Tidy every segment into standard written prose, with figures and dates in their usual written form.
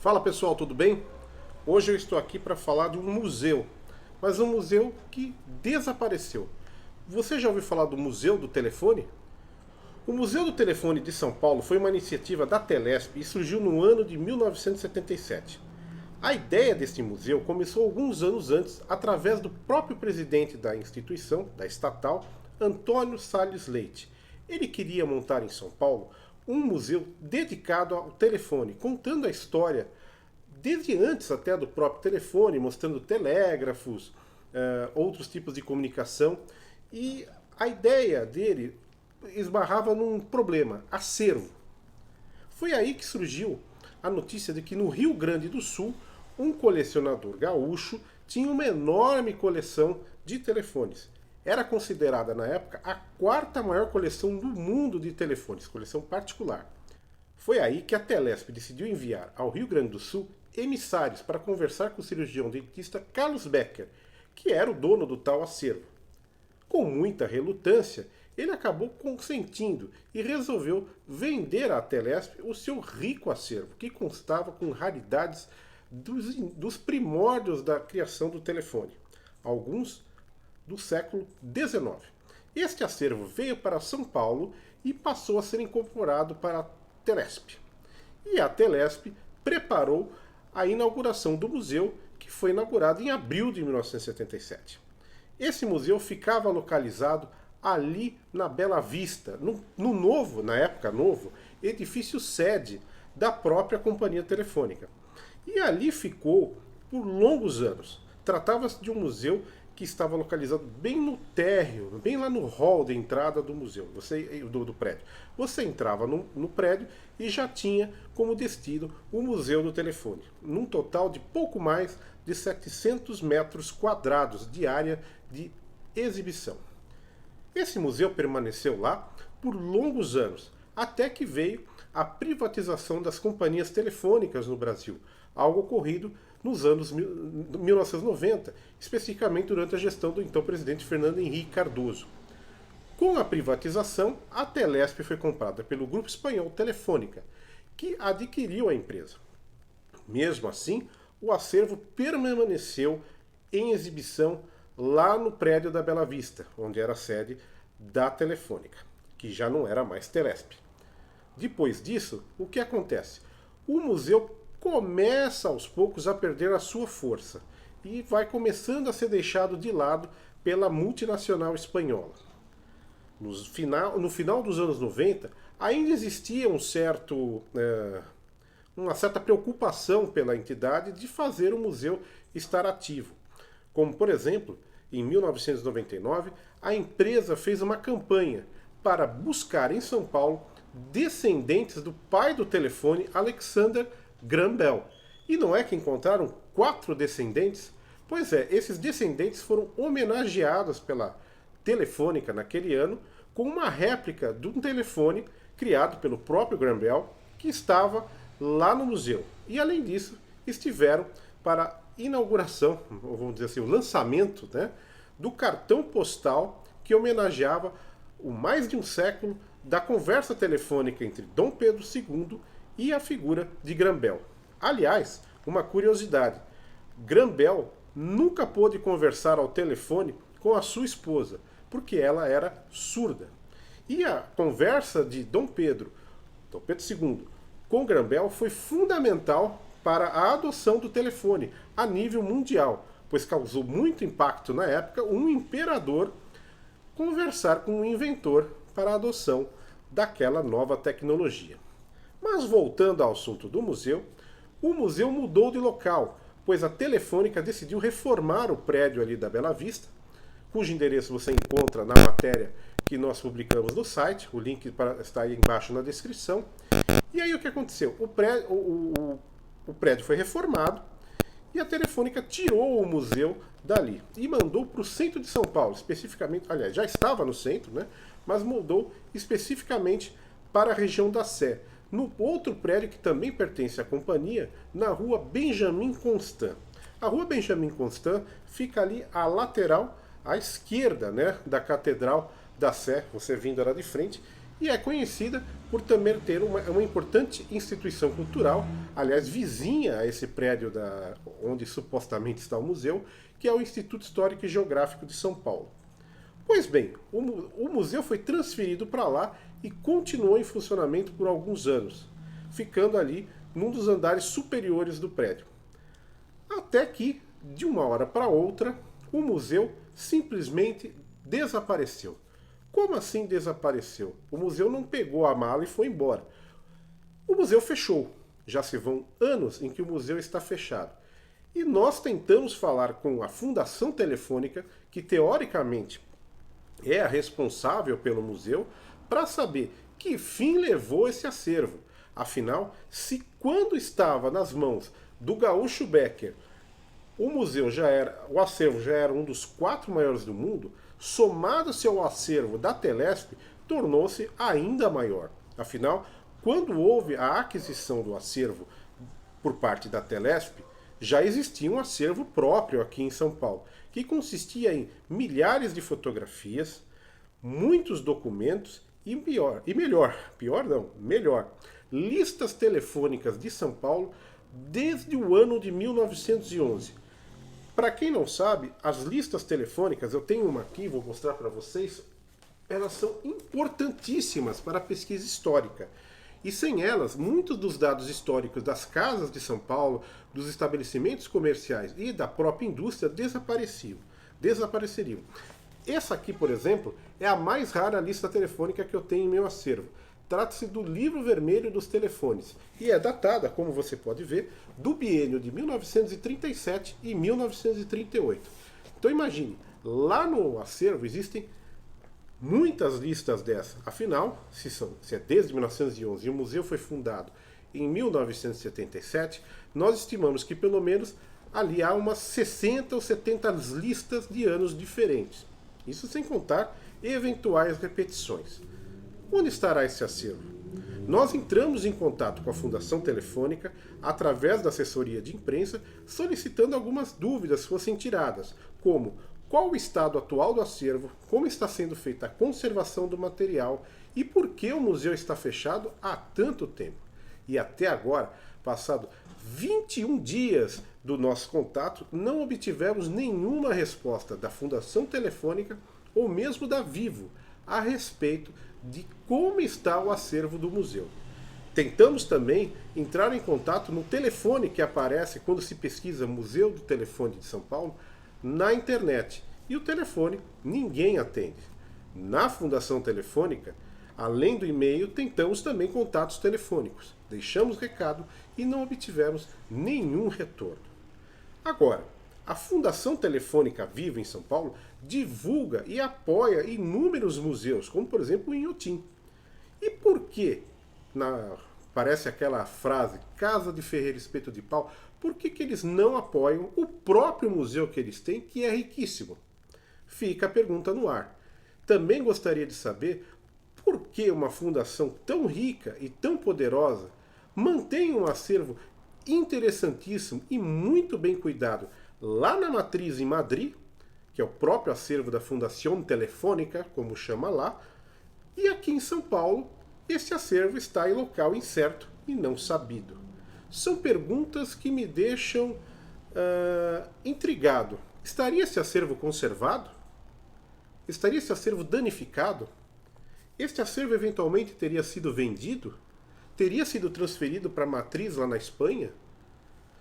Fala pessoal, tudo bem? Hoje eu estou aqui para falar de um museu, mas um museu que desapareceu. Você já ouviu falar do Museu do Telefone? O Museu do Telefone de São Paulo foi uma iniciativa da Telesp e surgiu no ano de 1977. A ideia deste museu começou alguns anos antes, através do próprio presidente da instituição, da estatal, Antônio Salles Leite. Ele queria montar em São Paulo um museu dedicado ao telefone, contando a história desde antes até do próprio telefone, mostrando telégrafos, outros tipos de comunicação. E a ideia dele esbarrava num problema: acervo. Foi aí que surgiu a notícia de que no Rio Grande do Sul, um colecionador gaúcho tinha uma enorme coleção de telefones. Era considerada na época a quarta maior coleção do mundo de telefones, coleção particular. Foi aí que a Telesp decidiu enviar ao Rio Grande do Sul emissários para conversar com o cirurgião dentista Carlos Becker, que era o dono do tal acervo. Com muita relutância, ele acabou consentindo e resolveu vender à Telesp o seu rico acervo, que constava com raridades dos primórdios da criação do telefone, alguns do século XIX. Este acervo veio para São Paulo e passou a ser incorporado para a Telesp. E a Telesp preparou a inauguração do museu, que foi inaugurado em abril de 1977. Esse museu ficava localizado ali na Bela Vista, no novo, na época novo, edifício sede da própria companhia telefônica. E ali ficou por longos anos. Tratava-se de um museu que estava localizado bem no térreo, bem lá no hall de entrada do museu, do prédio. Você entrava no prédio e já tinha como destino o Museu do Telefone, num total de pouco mais de 700 metros quadrados de área de exibição. Esse museu permaneceu lá por longos anos, até que veio a privatização das companhias telefônicas no Brasil, algo ocorrido nos anos 1990, especificamente durante a gestão do então presidente Fernando Henrique Cardoso. Com a privatização, a Telesp foi comprada pelo grupo espanhol Telefônica, que adquiriu a empresa. Mesmo assim, o acervo permaneceu em exibição lá no prédio da Bela Vista, onde era a sede da Telefônica, que já não era mais Telesp. Depois disso, o que acontece? O museu começa aos poucos a perder a sua força e vai começando a ser deixado de lado pela multinacional espanhola. No final dos anos 90, ainda existia uma certa preocupação pela entidade de fazer o museu estar ativo. Como, por exemplo, em 1999, a empresa fez uma campanha para buscar em São Paulo descendentes do pai do telefone, Alexander Graham Bell. E não é que encontraram 4 descendentes? Pois é, esses descendentes foram homenageados pela Telefônica naquele ano com uma réplica de um telefone criado pelo próprio Graham Bell, que estava lá no museu. E além disso, estiveram para a inauguração, ou vamos dizer assim, o lançamento, né, do cartão postal que homenageava o mais de um século da conversa telefônica entre Dom Pedro II e a figura de Graham Bell. Aliás, uma curiosidade: Graham Bell nunca pôde conversar ao telefone com a sua esposa, porque ela era surda. E a conversa de Dom Pedro II, com Graham Bell foi fundamental para a adoção do telefone a nível mundial, pois causou muito impacto na época um imperador conversar com um inventor para a adoção daquela nova tecnologia. Mas voltando ao assunto do museu, o museu mudou de local, pois a Telefônica decidiu reformar o prédio ali da Bela Vista, cujo endereço você encontra na matéria que nós publicamos no site, o link está aí embaixo na descrição. E aí o que aconteceu? O prédio foi reformado e a Telefônica tirou o museu dali e mandou para o centro de São Paulo, especificamente, aliás, já estava no centro, né, mas mudou especificamente para a região da Sé, no outro prédio que também pertence à companhia, na rua Benjamin Constant. A rua Benjamin Constant fica ali à lateral, à esquerda, né, da Catedral da Sé, você vindo lá de frente, e é conhecida por também ter uma importante instituição cultural, aliás, vizinha a esse prédio onde supostamente está o museu, que é o Instituto Histórico e Geográfico de São Paulo. Pois bem, o museu foi transferido para lá e continuou em funcionamento por alguns anos, ficando ali num dos andares superiores do prédio. Até que, de uma hora para outra, o museu simplesmente desapareceu. Como assim desapareceu? O museu não pegou a mala e foi embora. O museu fechou. Já se vão anos em que o museu está fechado. E nós tentamos falar com a Fundação Telefônica, que teoricamente é a responsável pelo museu, para saber que fim levou esse acervo. Afinal, se quando estava nas mãos do Gaúcho Becker, o acervo já era um dos 4 maiores do mundo, somado-se ao acervo da Telesp, tornou-se ainda maior. Afinal, quando houve a aquisição do acervo por parte da Telesp, já existia um acervo próprio aqui em São Paulo, que consistia em milhares de fotografias, muitos documentos e melhor, listas telefônicas de São Paulo desde o ano de 1911. Para quem não sabe, as listas telefônicas, eu tenho uma aqui, vou mostrar para vocês, elas são importantíssimas para a pesquisa histórica. E sem elas, muitos dos dados históricos das casas de São Paulo, dos estabelecimentos comerciais e da própria indústria desapareceriam. Essa aqui, por exemplo, é a mais rara lista telefônica que eu tenho em meu acervo. Trata-se do Livro Vermelho dos Telefones e é datada, como você pode ver, do biênio de 1937 e 1938. Então imagine, lá no acervo existem muitas listas dessas. Afinal, se é desde 1911 e o museu foi fundado em 1977, nós estimamos que pelo menos ali há umas 60 ou 70 listas de anos diferentes. Isso sem contar eventuais repetições. Onde estará esse acervo? Nós entramos em contato com a Fundação Telefônica através da assessoria de imprensa, solicitando algumas dúvidas fossem tiradas, como qual o estado atual do acervo, como está sendo feita a conservação do material e por que o museu está fechado há tanto tempo. E até agora, passado 21 dias do nosso contato, não obtivemos nenhuma resposta da Fundação Telefônica ou mesmo da Vivo a respeito de como está o acervo do museu. Tentamos também entrar em contato no telefone que aparece quando se pesquisa Museu do Telefone de São Paulo na internet. E o telefone ninguém atende. Na Fundação Telefônica, além do e-mail, tentamos também contatos telefônicos. Deixamos recado e não obtivemos nenhum retorno. Agora, a Fundação Telefônica Viva em São Paulo divulga e apoia inúmeros museus, como por exemplo o Inhotim. E por que, parece aquela frase, Casa de Ferreiro Espeto de Pau, por que eles não apoiam o próprio museu que eles têm, que é riquíssimo? Fica a pergunta no ar. Também gostaria de saber por que uma fundação tão rica e tão poderosa mantém um acervo interessantíssimo e muito bem cuidado lá na matriz em Madrid, que é o próprio acervo da Fundação Telefônica, como chama lá, e aqui em São Paulo, esse acervo está em local incerto e não sabido. São perguntas que me deixam intrigado. Estaria esse acervo conservado? Estaria esse acervo danificado? Este acervo eventualmente teria sido vendido? Teria sido transferido para a matriz lá na Espanha?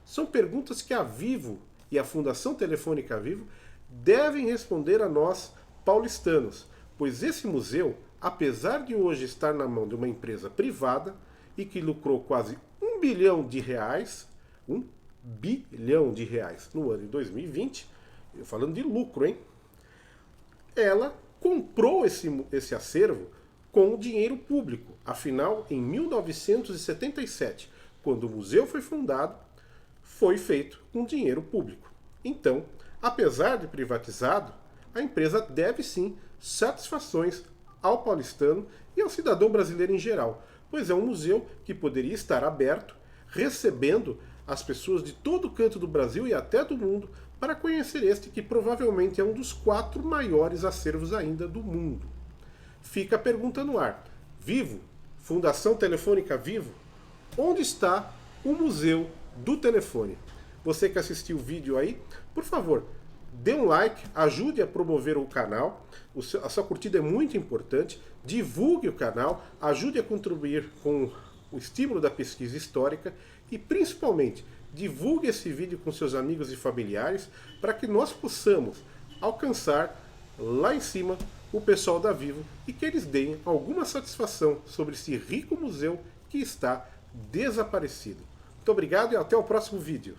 São perguntas que a Vivo e a Fundação Telefônica Vivo devem responder a nós, paulistanos, pois esse museu, apesar de hoje estar na mão de uma empresa privada e que lucrou quase R$ 1 bilhão, R$ 1 bilhão no ano de 2020, eu falando de lucro, hein? Ela comprou esse acervo com dinheiro público. Afinal, em 1977, quando o museu foi fundado, foi feito com dinheiro público. Então, apesar de privatizado, a empresa deve sim satisfações ao paulistano e ao cidadão brasileiro em geral, pois é um museu que poderia estar aberto, recebendo as pessoas de todo canto do Brasil e até do mundo para conhecer este que provavelmente é um dos 4 maiores acervos ainda do mundo. Fica a pergunta no ar. Vivo, Fundação Telefônica Vivo, onde está o Museu do Telefone. Você que assistiu o vídeo aí, por favor, dê um like, ajude a promover o canal, a sua curtida é muito importante, divulgue o canal, ajude a contribuir com o estímulo da pesquisa histórica e, principalmente, divulgue esse vídeo com seus amigos e familiares para que nós possamos alcançar lá em cima o pessoal da Vivo e que eles deem alguma satisfação sobre esse rico museu que está desaparecido. Muito obrigado e até o próximo vídeo.